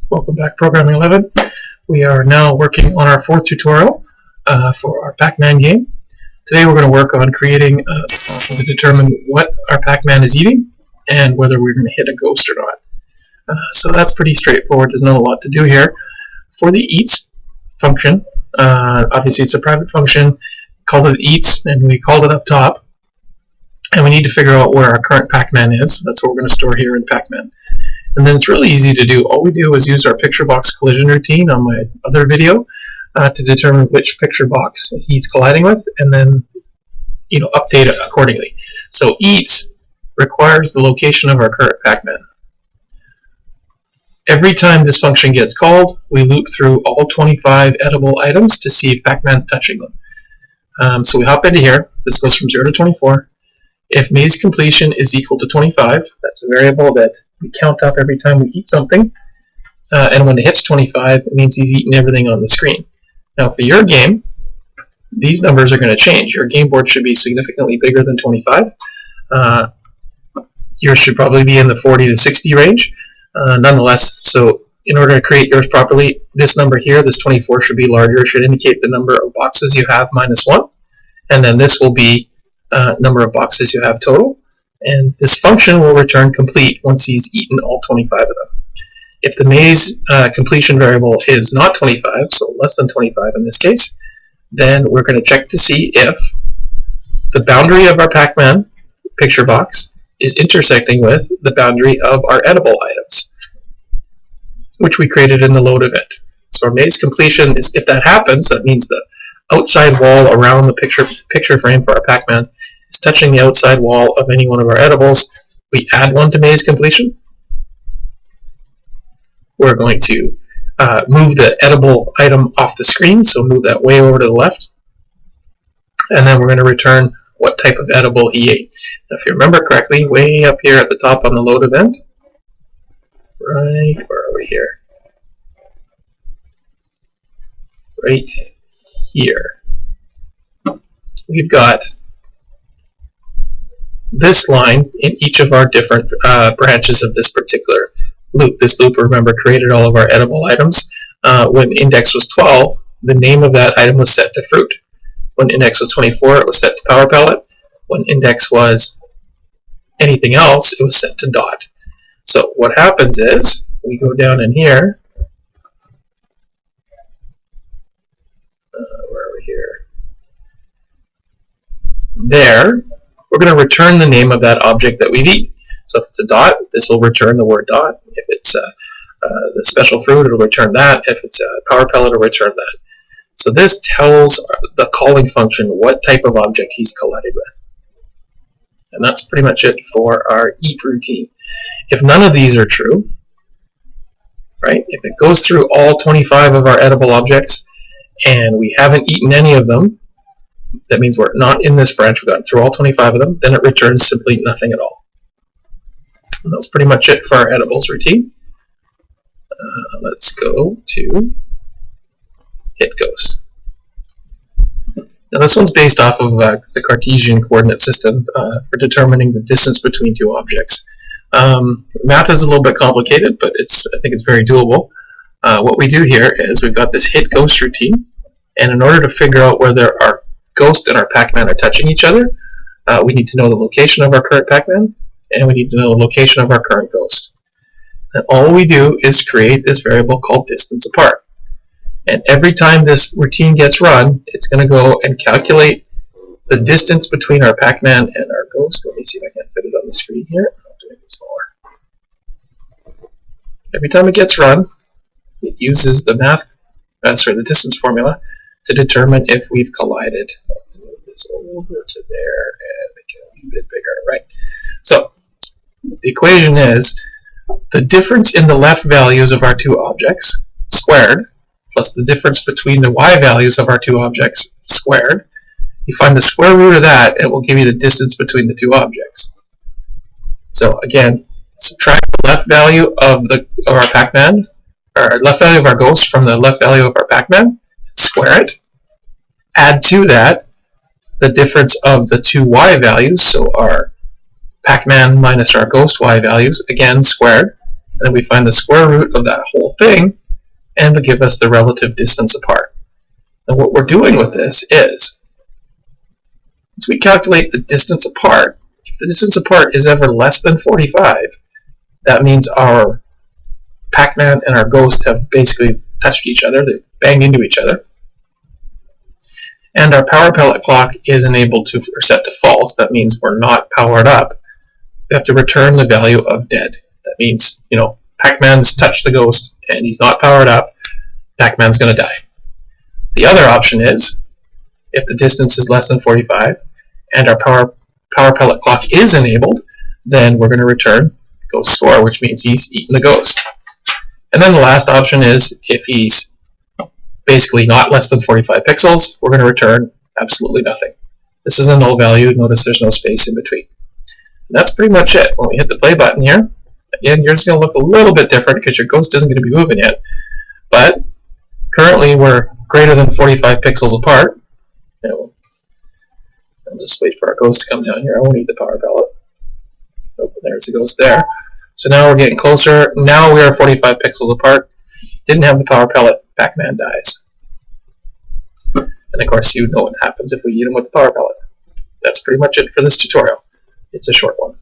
Welcome back, Programming 11. We are now working on our fourth tutorial for our Pacman game. Today we're going to work on creating to determine what our Pacman is eating and whether we're going to hit a ghost or not. So that's pretty straightforward. There's not a lot to do here. For the eats function, obviously it's a private function, called it eats, and we called it up top. And we need to figure out where our current Pacman is. That's what we're going to store here in Pacman. And then it's really easy to do. All we do is use our picture box collision routine on my other video to determine which picture box he's colliding with, and then update it accordingly. So eats requires the location of our current Pacman. Every time this function gets called, we loop through all 25 edible items to see if Pacman's touching them. So we hop into here. This goes from 0 to 24. If maze completion is equal to 25, that's a variable that we count up every time we eat something, and when it hits 25, it means he's eaten everything on the screen. Now for your game, these numbers are going to change. Your game board should be significantly bigger than 25. Yours should probably be in the 40 to 60 range. Nonetheless, so in order to create yours properly, this number here, this 24, should be larger. It should indicate the number of boxes you have minus 1, and then this will be number of boxes you have total, and this function will return complete once he's eaten all 25 of them. If the maze completion variable is not 25, so less than 25 in this case, then we're going to check to see if the boundary of our Pacman picture box is intersecting with the boundary of our edible items, which we created in the load event. So our maze completion is, if that happens, that means the outside wall around the picture frame for our Pacman is touching the outside wall of any one of our edibles. We add one to maze completion. We're going to move the edible item off the screen, so move that way over to the left. And then we're going to return what type of edible he ate. Now, if you remember correctly, way up here at the top on the load event, right, where are we here? Right here. We've got this line in each of our different branches of this particular loop. This loop, remember, created all of our edible items. When index was 12, the name of that item was set to fruit. When index was 24, it was set to power pellet. When index was anything else, it was set to dot. So what happens is, we go down in here, where are we here? There, we're going to return the name of that object that we've eaten. So if it's a dot, this will return the word dot. If it's the special fruit, it'll return that. If it's a power pellet, it'll return that. So this tells the calling function what type of object he's collided with. And that's pretty much it for our eat routine. If none of these are true, right, if it goes through all 25 of our edible objects and we haven't eaten any of them, that means we're not in this branch, we've gotten through all 25 of them, then it returns simply nothing at all. And that's pretty much it for our edibles routine. Let's go to hit ghost. Now this one's based off of the Cartesian coordinate system for determining the distance between two objects. Math is a little bit complicated, but I think it's very doable. What we do here is we've got this hit ghost routine, and in order to figure out whether our ghost and our Pacman are touching each other, we need to know the location of our current Pacman, and we need to know the location of our current ghost. And all we do is create this variable called distance apart. And every time this routine gets run, it's going to go and calculate the distance between our Pacman and our ghost. Let me see if I can fit it on the screen here. I'll have to make it smaller. Every time it gets run, it uses the the distance formula to determine if we've collided. Let's move this over to there and make it a little bit bigger, right? So the equation is the difference in the left values of our two objects squared plus the difference between the y values of our two objects squared. You find the square root of that, it will give you the distance between the two objects. So again, subtract the left value of our Pacman, or left value of our ghost from the left value of our Pacman, square it. Add to that the difference of the two y values, so our Pacman minus our ghost y values, again squared. and then we find the square root of that whole thing, and it'll give us the relative distance apart. And what we're doing with this is, once we calculate the distance apart, if the distance apart is ever less than 45, that means our Pacman and our ghost have basically touched each other, they banged into each other. And our power pellet clock is enabled to, or set to false. That means we're not powered up. We have to return the value of dead. That means, you know, Pacman's touched the ghost and he's not powered up. Pacman's going to die. The other option is, if the distance is less than 45 and our power pellet clock is enabled, then we're going to return ghost score, which means he's eaten the ghost. And then the last option is, if he's basically not less than 45 pixels, we're going to return absolutely nothing. This is a null value. Notice there's no space in between. And that's pretty much it. When we hit the play button here, again, yours is going to look a little bit different because your ghost isn't going to be moving yet. But currently we're greater than 45 pixels apart. I'll just wait for our ghost to come down here. I won't need the power pellet. Oh, there's the ghost there. So now we're getting closer. Now we are 45 pixels apart. Didn't have the power pellet. Pacman dies. And of course you know what happens if we eat him with the power pellet. That's pretty much it for this tutorial. It's a short one.